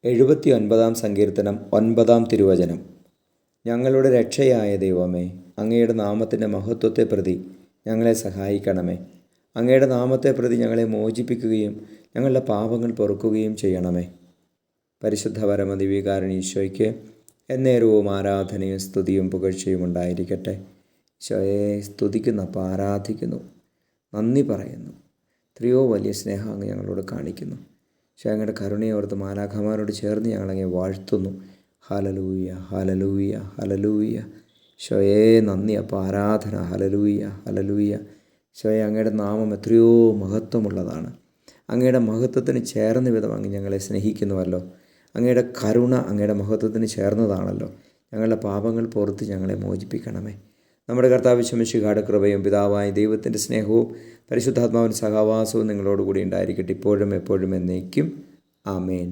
79 സങ്കീർത്തനം 9 തിരുവചനം. ഞങ്ങളുടെ രക്ഷയായ ദൈവമേ, അങ്ങയുടെ നാമത്തിൻ്റെ മഹത്വത്തെ പ്രതി ഞങ്ങളെ സഹായിക്കണമേ. അങ്ങയുടെ നാമത്തെ പ്രതി ഞങ്ങളെ മോചിപ്പിക്കുകയും ഞങ്ങളുടെ പാപങ്ങൾ പൊറുക്കുകയും ചെയ്യണമേ. പരിശുദ്ധ പരമദിവ്യകാരുണ്യ ഈശോയ്ക്ക് എന്നേരവും ആരാധനയും സ്തുതിയും പുകഴ്ചയും ഉണ്ടായിരിക്കട്ടെ. ഈശോയെ സ്തുതിക്കുന്നു, ആരാധിക്കുന്നു, നന്ദി പറയുന്നു. എത്രയോ വലിയ സ്നേഹം അങ്ങ് ഞങ്ങളോട് കാണിക്കുന്നു. പക്ഷേ അങ്ങയുടെ കരുണയോർത്ത് മാലാഖമാരോട് ചേർന്ന് ഞങ്ങളങ്ങെ വാഴ്ത്തുന്നു. Hallelujah, hallelujah, hallelujah. ഈശോയെ നന്ദി, ആരാധന. Hallelujah, hallelujah. ഈശോയെ അങ്ങയുടെ നാമം എത്രയോ മഹത്വമുള്ളതാണ്. അങ്ങയുടെ മഹത്വത്തിന് ചേർന്ന വിധം അങ്ങ് ഞങ്ങളെ സ്നേഹിക്കുന്നുവല്ലോ. അങ്ങയുടെ കരുണ അങ്ങയുടെ മഹത്വത്തിന് ചേർന്നതാണല്ലോ. ഞങ്ങളുടെ പാപങ്ങൾ പുറത്ത് ഞങ്ങളെ മോചിപ്പിക്കണമേ. നമ്മുടെ കർത്താവ് മിശിഹായുടെ കൃപയും പിതാവായ ദൈവത്തിൻ്റെ സ്നേഹവും പരിശുദ്ധാത്മാവിൻ്റെ സഹവാസവും നിങ്ങളോടുകൂടി ഉണ്ടായിരിക്കട്ടെ, ഇപ്പോഴും എപ്പോഴും എന്നേക്കും. ആമേൻ.